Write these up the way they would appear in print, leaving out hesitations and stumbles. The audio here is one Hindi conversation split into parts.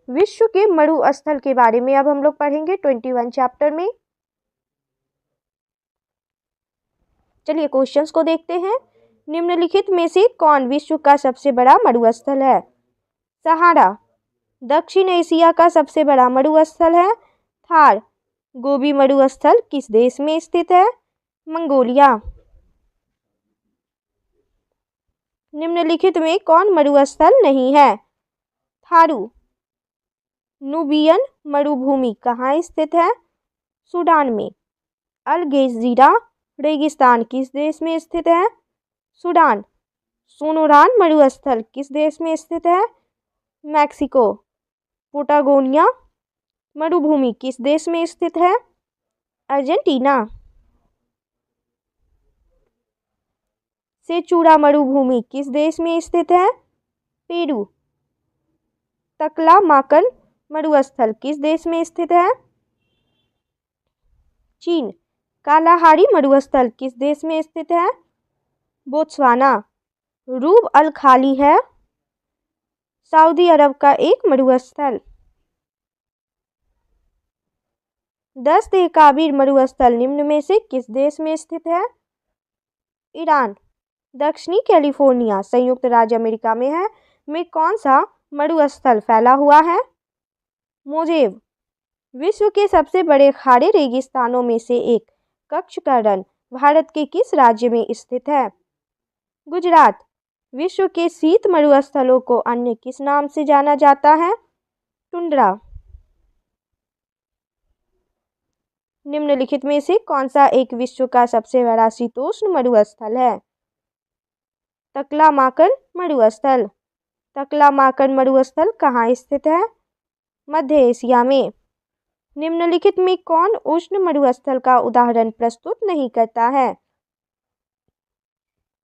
विश्व के मरुस्थल के बारे में अब हम लोग पढ़ेंगे 21 चैप्टर में। चलिए क्वेश्चंस को देखते हैं। निम्नलिखित में से कौन विश्व का सबसे बड़ा मरुस्थल है? सहारा। दक्षिण एशिया का सबसे बड़ा मरुस्थल है थार। गोबी मरुस्थल किस देश में स्थित है? मंगोलिया। निम्नलिखित में कौन मरुस्थल नहीं है? थारू। नुबियन मरुभूमि कहाँ स्थित है? सूडान में। अल गेज़ीरा रेगिस्तान किस देश में स्थित है? सूडान। सोनोरान मरुस्थल किस देश में स्थित है? मैक्सिको। पैटागोनिया मरुभूमि किस देश में स्थित है? अर्जेंटीना। सेचूरा मरुभूमि किस देश में स्थित है? पेरू। तकलामाकन मरुस्थल किस देश में स्थित है? चीन। कालाहारी मरुस्थल किस देश में स्थित है? बोत्सवाना। रूब अल खाली है सऊदी अरब का एक मरुस्थल। 10 तेहकाबीर मरुस्थल निम्न में से किस देश में स्थित है? ईरान। दक्षिणी कैलिफोर्निया संयुक्त राज्य अमेरिका में है में कौन सा मरुस्थल फैला हुआ है? मोजेव। विश्व के सबसे बड़े खारे रेगिस्तानों में से एक कच्छकरण भारत के किस राज्य में स्थित है? गुजरात। विश्व के शीत मरुस्थलों को अन्य किस नाम से जाना जाता है? टुंड्रा। निम्नलिखित में से कौन सा एक विश्व का सबसे बड़ा शीतोष्ण मरुस्थल है? तकलामाकन मरुस्थल। तकलामाकन मरुस्थल कहाँ स्थित है? मध्य एशिया में। निम्नलिखित में कौन उष्ण मरुस्थल का उदाहरण प्रस्तुत नहीं करता है?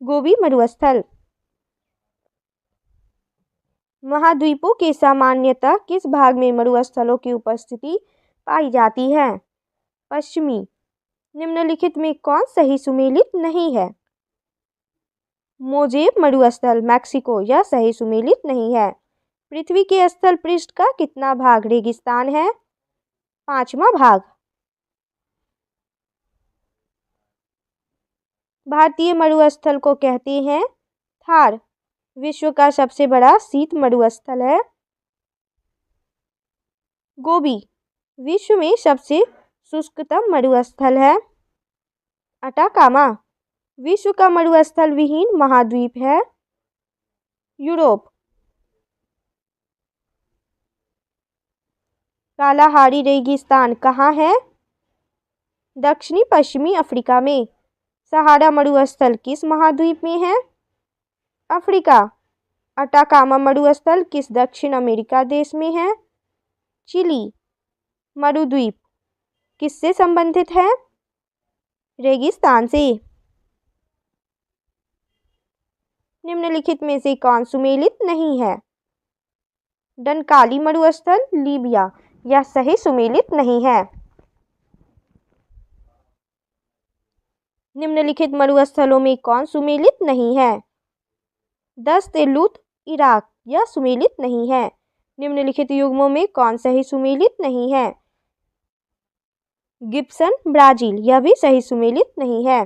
गोबी मरुस्थल। महाद्वीपों के सामान्यतः किस भाग में मरुस्थलों की उपस्थिति पाई जाती है? पश्चिमी। निम्नलिखित में कौन सही सुमेलित नहीं है? मोजेब मरुस्थल मैक्सिको यह सही सुमेलित नहीं है। पृथ्वी के स्थल पृष्ठ का कितना भाग रेगिस्तान है? 5वां भाग। भारतीय मरुस्थल को कहते हैं थार। विश्व का सबसे बड़ा शीत मरुस्थल है गोबी। विश्व में सबसे शुष्कतम मरुस्थल है अटाकामा। विश्व का मरुस्थल विहीन महाद्वीप है यूरोप। कालाहारी रेगिस्तान कहाँ है? दक्षिणी पश्चिमी अफ्रीका में। सहारा मरुस्थल किस महाद्वीप में है? अफ्रीका। अटाकामा मरुस्थल किस दक्षिण अमेरिका देश में है? चिली। मरुद्वीप किससे संबंधित है? रेगिस्तान से। निम्नलिखित में से कौन सुमेलित नहीं है? डनकाली मरुस्थल लीबिया यह सही सुमेलित नहीं है। निम्नलिखित मरुस्थलों में कौन सुमेलित नहीं है? दस्त लूत इराक यह सुमेलित नहीं है। निम्नलिखित युग्मों में कौन सही सुमेलित नहीं है? गिब्सन ब्राजील यह भी सही सुमेलित नहीं है।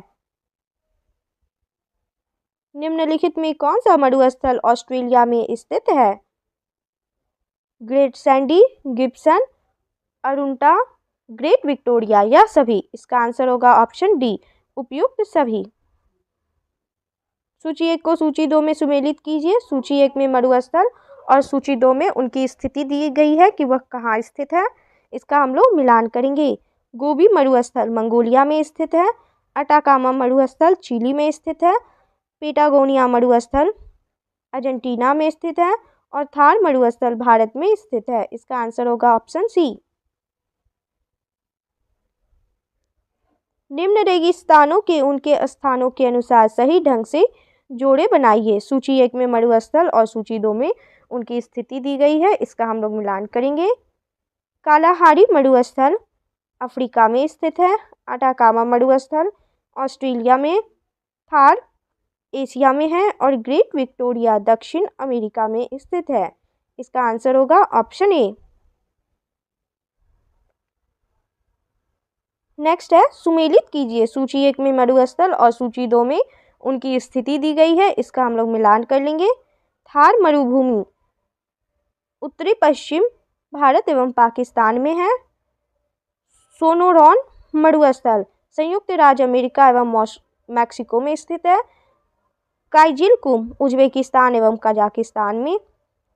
निम्नलिखित में कौन सा मरुस्थल ऑस्ट्रेलिया में स्थित है? Great Sandy, Gibson, Arunta, Great Victoria यह सभी। इसका आंसर होगा ऑप्शन डी उपयुक्त सभी। सूची 1 को सूची 2 में सुमेलित कीजिए। सूची 1 में मरुस्थल और सूची 2 में उनकी स्थिति दी गई है कि वह कहाँ स्थित है। इसका हम लोग मिलान करेंगे। गोबी मरुस्थल मंगोलिया में स्थित है। अटाकामा मरुस्थल चिली में स्थित है। पैटागोनिया मरुस्थल अर्जेंटीना में स्थित है और थार मरुस्थल भारत में स्थित है। इसका आंसर होगा ऑप्शन सी। निम्न रेगिस्तानों के उनके स्थानों के अनुसार सही ढंग से जोड़े बनाइए। सूची 1 में मरुस्थल और सूची 2 में उनकी स्थिति दी गई है। इसका हम लोग मिलान करेंगे। कालाहारी मरुस्थल अफ्रीका में स्थित है। अटाकामा मरुस्थल ऑस्ट्रेलिया में। थार एशिया में है और ग्रेट विक्टोरिया दक्षिण अमेरिका में स्थित है। इसका आंसर होगा ऑप्शन ए। नेक्स्ट है, सुमेलित कीजिए। सूची 1 में मरुस्थल और सूची 2 में उनकी स्थिति दी गई है। इसका हम लोग मिलान कर लेंगे। थार मरुभूमि उत्तरी पश्चिम भारत एवं पाकिस्तान में है। सोनोरॉन मरुस्थल संयुक्त राज्य अमेरिका एवं मैक्सिको में स्थित है। काइजिलकुम उज्बेकिस्तान एवं कजाकिस्तान में।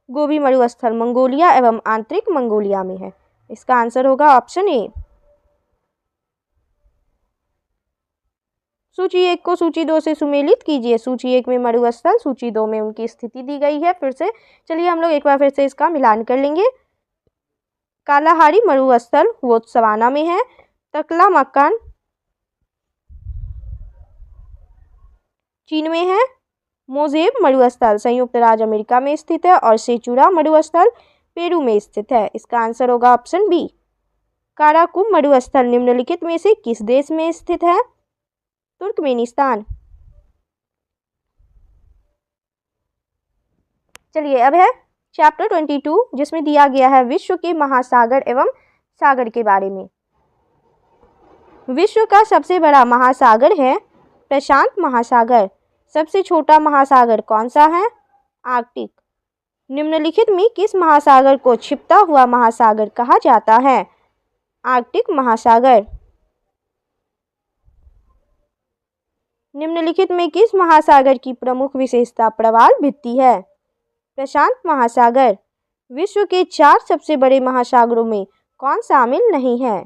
गोबी मरुस्थल मंगोलिया एवं आंतरिक मंगोलिया में है। इसका आंसर होगा ऑप्शन ए। सूची 1 को सूची 2 से सुमेलित कीजिए। सूची 1 में मरुस्थल, सूची 2 में उनकी स्थिति दी गई है। फिर से चलिए हम लोग एक बार फिर से इसका मिलान कर लेंगे। कालाहारी मरुस्थल बोत्सवाना में है। तकलामकान चीन में है। मोजेब मरुस्थल संयुक्त राज्य अमेरिका में स्थित है और सेचुरा मरुस्थल पेरू में स्थित है। इसका आंसर होगा ऑप्शन बी। काराकुम मरुस्थल निम्नलिखित में से किस देश में स्थित है? तुर्कमेनिस्तान। चलिए अब है चैप्टर 22 जिसमें दिया गया है विश्व के महासागर एवं सागर के बारे में। विश्व का सबसे बड़ा महासागर है प्रशांत महासागर। सबसे छोटा महासागर कौन सा है? आर्कटिक। निम्नलिखित में किस महासागर को छिपता हुआ महासागर कहा जाता है? आर्कटिक महासागर। निम्नलिखित में किस महासागर की प्रमुख विशेषता प्रवाल भित्ति है? प्रशांत महासागर। विश्व के 4 सबसे बड़े महासागरों में कौन शामिल नहीं है?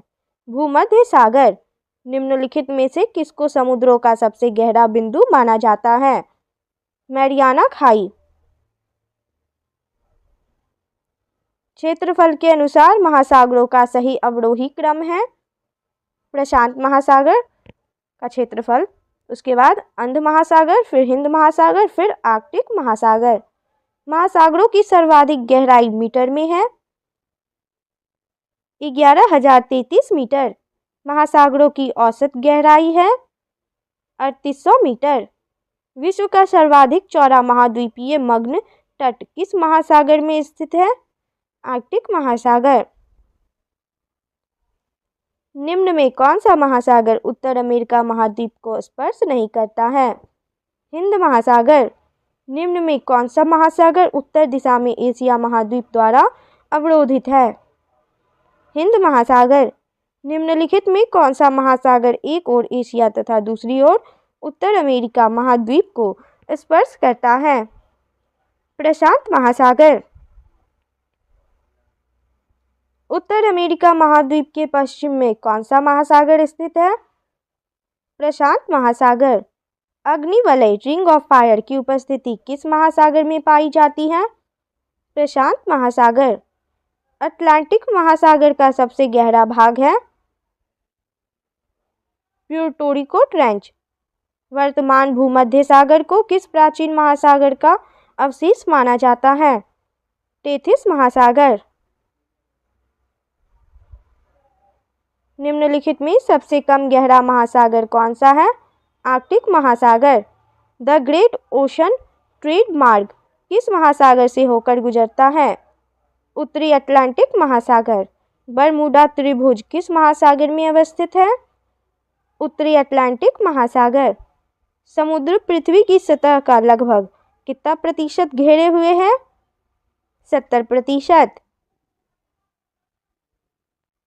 भूमध्य सागर। निम्नलिखित में से किसको समुद्रों का सबसे गहरा बिंदु माना जाता है? मैरियाना खाई। क्षेत्रफल के अनुसार महासागरों का सही अवरोही क्रम है प्रशांत महासागर का क्षेत्रफल, उसके बाद अंध महासागर, फिर हिंद महासागर, फिर आर्कटिक महासागर। महासागरों की सर्वाधिक गहराई मीटर में है 11,033 मीटर। महासागरों की औसत गहराई है 3800 मीटर। विश्व का सर्वाधिक चौड़ा महाद्वीपीय मग्न तट किस महासागर में स्थित है? आर्कटिक महासागर। निम्न में कौन सा महासागर उत्तर अमेरिका महाद्वीप को स्पर्श नहीं करता है? हिंद महासागर। निम्न में कौन सा महासागर उत्तर दिशा में एशिया महाद्वीप द्वारा अवरोधित है? हिंद महासागर। निम्नलिखित में कौन सा महासागर एक ओर एशिया तथा दूसरी ओर उत्तर अमेरिका महाद्वीप को स्पर्श करता है? प्रशांत महासागर। उत्तर अमेरिका महाद्वीप के पश्चिम में कौन सा महासागर स्थित है? प्रशांत महासागर। अग्निवलय रिंग ऑफ फायर की उपस्थिति किस महासागर में पाई जाती है? प्रशांत महासागर। अटलांटिक महासागर का सबसे गहरा भाग है प्यूर्टो रिको ट्रेंच। वर्तमान भूमध्य सागर को किस प्राचीन महासागर का अवशेष माना जाता है? टेथिस महासागर। निम्नलिखित में सबसे कम गहरा महासागर कौन सा है? आर्कटिक महासागर। द ग्रेट ओशन ट्रेड मार्ग किस महासागर से होकर गुजरता है? उत्तरी अटलांटिक महासागर। बरमूडा त्रिभुज किस महासागर में अवस्थित है? उत्तरी अटलांटिक महासागर। समुद्र पृथ्वी की सतह का लगभग कितना प्रतिशत घेरे हुए हैं? 70%।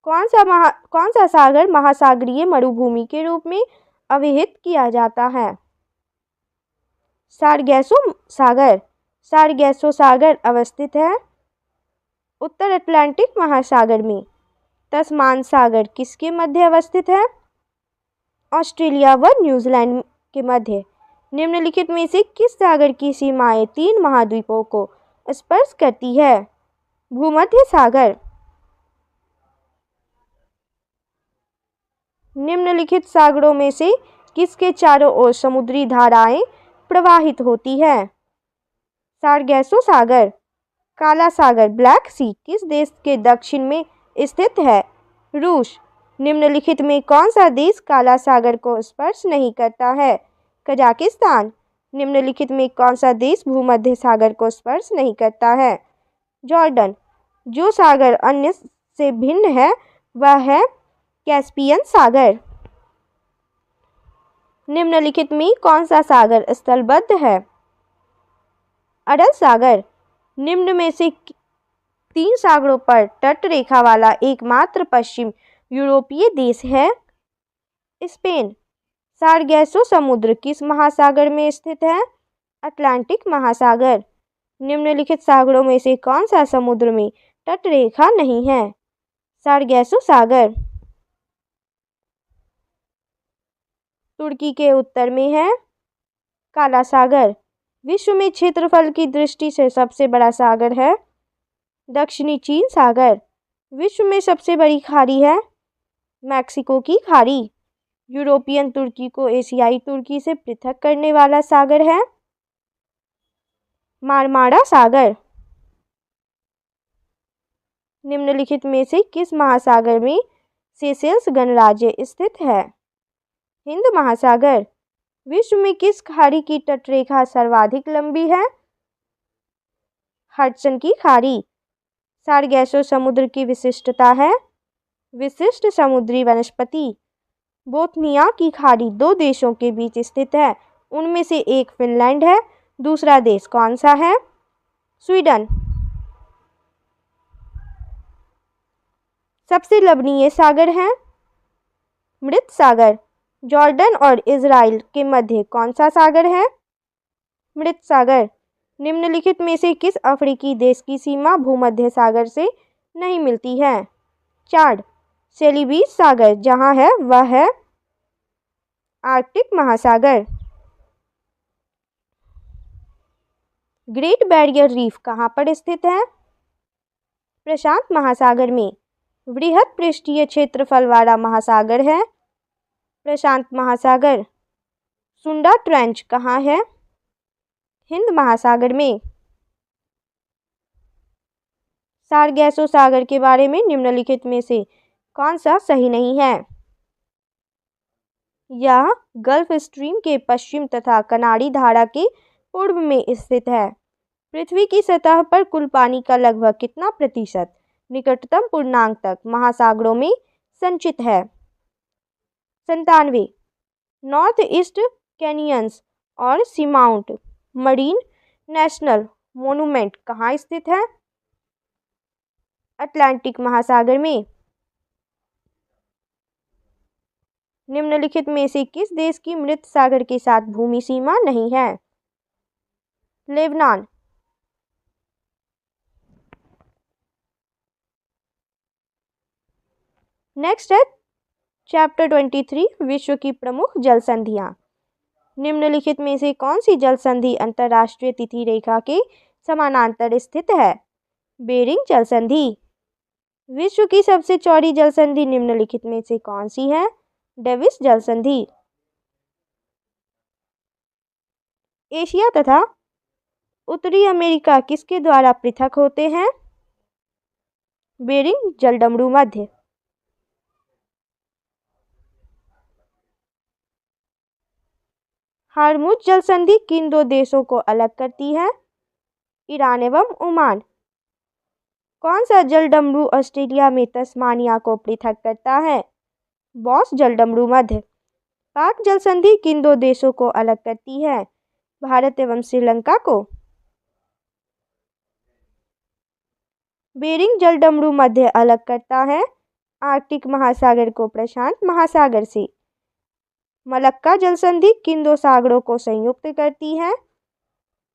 कौन सा सागर महासागरीय मरुभूमि के रूप में अभिहित किया जाता है? सारगैसो सागर। सारगैसो सागर अवस्थित है उत्तर अटलांटिक महासागर में। तस्मान सागर किसके मध्य अवस्थित है? ऑस्ट्रेलिया व न्यूजीलैंड के मध्य। निम्नलिखित में से किस सागर की सीमाएं 3 महाद्वीपों को स्पर्श करती है? भूमध्य सागर। निम्नलिखित सागरों में से किसके चारों ओर समुद्री धाराएं प्रवाहित होती है? सारगैसो सागर। काला सागर ब्लैक सी किस देश के दक्षिण में स्थित है? रूस। निम्नलिखित में कौन सा देश काला सागर को स्पर्श नहीं करता है? कजाकिस्तान। निम्नलिखित में कौन सा देश भूमध्य सागर को स्पर्श नहीं करता है? जॉर्डन। जो सागर अन्य से भिन्न है वह है कैस्पियन सागर। निम्नलिखित में कौन सा सागर स्थलबद्ध है? अरल सागर। निम्न में से 3 सागरों पर तट रेखा वाला एकमात्र पश्चिम यूरोपीय देश है? स्पेन। सारगैसो समुद्र किस महासागर में स्थित है? अटलांटिक महासागर। निम्नलिखित सागरों में से कौन सा समुद्र में तट रेखा नहीं है? सारगैसो सागर। तुर्की के उत्तर में है काला सागर। विश्व में क्षेत्रफल की दृष्टि से सबसे बड़ा सागर है दक्षिणी चीन सागर। विश्व में सबसे बड़ी खाड़ी है मैक्सिको की खाड़ी। यूरोपियन तुर्की को एशियाई तुर्की से पृथक करने वाला सागर है मारमारा सागर। निम्नलिखित में से किस महासागर में सेशेल्स गणराज्य स्थित है? हिंद महासागर। विश्व में किस खाड़ी की तटरेखा सर्वाधिक लंबी है? हडसन की खाड़ी। सारगैसो समुद्र की विशिष्टता है विशिष्ट समुद्री वनस्पति। बोथनिया की खाड़ी 2 देशों के बीच स्थित है, उनमें से एक फिनलैंड है, दूसरा देश कौन सा है? स्वीडन। सबसे लवणीय सागर है मृत सागर। जॉर्डन और इजराइल के मध्य कौन सा सागर है? मृत सागर। निम्नलिखित में से किस अफ्रीकी देश की सीमा भूमध्य सागर से नहीं मिलती है? चाड। सेलिबीस सागर जहाँ है वह है आर्कटिक महासागर। ग्रेट बैरियर रीफ कहाँ पर स्थित है? प्रशांत महासागर में। वृहद पृष्ठीय क्षेत्रफल वाला महासागर है प्रशांत महासागर। सुंडा ट्रेंच कहाँ है? हिंद महासागर में। सारगैसो सागर के बारे में निम्नलिखित में से कौन सा सही नहीं है? यह गल्फ स्ट्रीम के पश्चिम तथा कनारी धारा के पूर्व में स्थित है। पृथ्वी की सतह पर कुल पानी का लगभग कितना प्रतिशत निकटतम पूर्णांक तक महासागरों में संचित है? 97। नॉर्थ ईस्ट कैनियंस और सीमाउंट मरीन नेशनल मोन्यूमेंट कहाँ स्थित है? अटलांटिक महासागर में। निम्नलिखित में से किस देश की मृत सागर के साथ भूमि सीमा नहीं है? लेबनान। नेक्स्ट है चैप्टर 23 विश्व की प्रमुख जल संधियां। निम्नलिखित में से कौन सी जल संधि अंतर्राष्ट्रीय तिथि रेखा के समानांतर स्थित है? बेरिंग जल संधि। विश्व की सबसे चौड़ी जल संधि निम्नलिखित में से कौन सी है? डेविस जल संधि। एशिया तथा उत्तरी अमेरिका किसके द्वारा पृथक होते हैं? बेरिंग जलडमरू मध्य। हॉर्मुज जल संधि किन 2 देशों को अलग करती है? ईरान एवं ओमान। कौन सा जलडमरू ऑस्ट्रेलिया में तस्मानिया को पृथक करता है? बॉस जलडमरू मध्य। पाक जल संधि किन 2 देशों को अलग करती है? भारत एवं श्रीलंका को। बेरिंग जलडमरू मध्य अलग करता है आर्कटिक महासागर को प्रशांत महासागर से। मलक्का जल संधि किन 2 सागरों को संयुक्त करती है?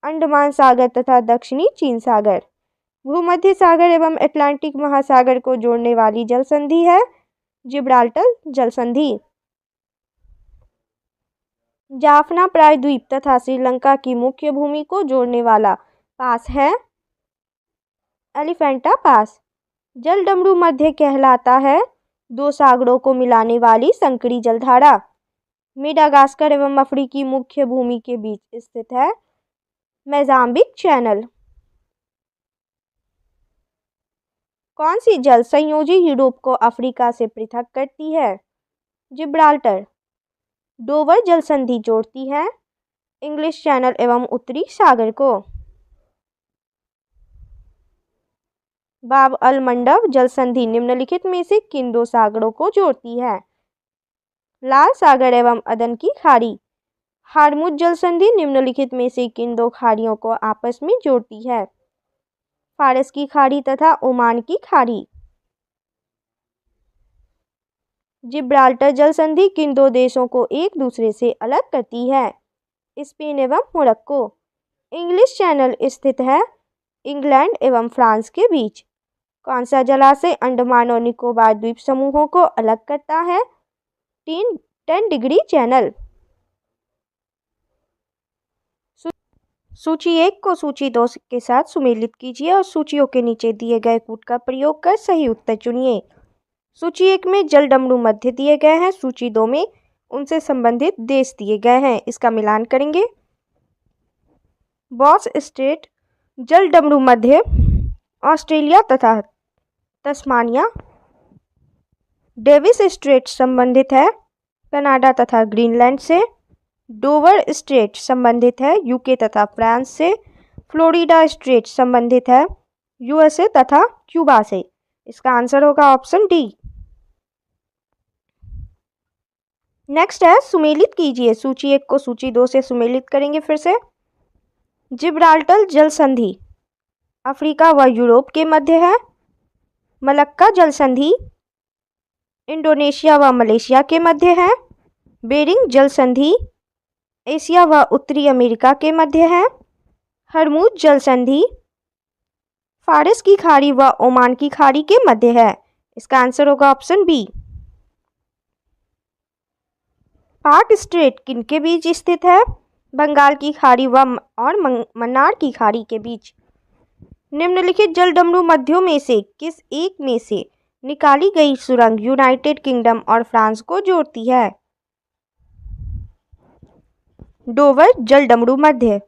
अंडमान सागर तथा दक्षिणी चीन सागर। भूमध्य सागर एवं अटलांटिक महासागर को जोड़ने वाली जल संधि है जिब्राल्टर जल संधि। जाफना प्रायद्वीप तथा श्रीलंका की मुख्य भूमि को जोड़ने वाला पास है एलिफेंटा पास। जलडमरू मध्य कहलाता है 2 सागरों को मिलाने वाली संकरी जलधारा। मेडागास्कर एवं अफ्रीकी मुख्य भूमि के बीच स्थित है मोजाम्बिक चैनल। कौन सी जल संयोजी यूरोप को अफ्रीका से पृथक करती है? जिब्राल्टर। डोवर जल संधि जोड़ती है इंग्लिश चैनल एवं उत्तरी सागर को। बाब अल मंडब जल संधि निम्नलिखित में से किन दो सागरों को जोड़ती है? लाल सागर एवं अदन की खाड़ी। हार्मुज जल संधि निम्नलिखित में से किन दो खाड़ियों को आपस में जोड़ती है? फारस की खाड़ी तथा ओमान की खाड़ी। जिब्राल्टर जल संधि किन दो देशों को एक दूसरे से अलग करती है? स्पेन एवं मोरक्को। इंग्लिश चैनल स्थित है इंग्लैंड एवं फ्रांस के बीच। कौन सा जलाशय अंडमान और निकोबार द्वीप समूहों को अलग करता है? 10 डिग्री चैनल। सूची 1 को सूची 2 के साथ सुमेलित कीजिए और सूचियों के नीचे दिए गए कूट का प्रयोग कर सही उत्तर चुनिए। सूची 1 में जल डमरू मध्य दिए गए हैं, सूची 2 में उनसे संबंधित देश दिए गए हैं। इसका मिलान करेंगे। बॉस स्ट्रेट जल डमरू मध्य ऑस्ट्रेलिया तथा तस्मानिया। डेविस स्ट्रेट संबंधित है कनाडा तथा ग्रीनलैंड से। डोवर स्ट्रेट संबंधित है यूके तथा फ्रांस से। फ्लोरिडा स्ट्रेट संबंधित है यूएसए तथा क्यूबा से। इसका आंसर होगा ऑप्शन डी। नेक्स्ट है सुमेलित कीजिए। सूची 1 को सूची 2 से सुमेलित करेंगे फिर से। जिब्राल्टर जल संधि अफ्रीका व यूरोप के मध्य है। मलक्का जल संधि इंडोनेशिया व मलेशिया के मध्य है। बेरिंग जल संधि एशिया व उत्तरी अमेरिका के मध्य है। हरमुज जल संधि फारस की खाड़ी व ओमान की खाड़ी के मध्य है। इसका आंसर होगा ऑप्शन बी। पाक स्ट्रेट किनके बीच स्थित है? बंगाल की खाड़ी व और मन्नार की खाड़ी के बीच। निम्नलिखित जल डमरू मध्यों में से किस एक में से निकाली गई सुरंग यूनाइटेड किंगडम और फ्रांस को जोड़ती है? डोवर जल डमरू मध्य।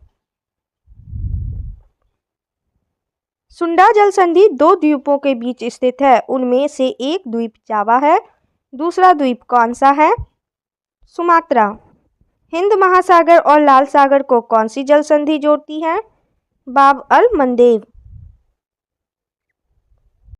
सुंडा जल संधि 2 द्वीपों के बीच स्थित है, उनमें से एक द्वीप जावा है, दूसरा द्वीप कौन सा है? सुमात्रा। हिंद महासागर और लाल सागर को कौन सी जल संधि जोड़ती है? बाब अल मंदेब।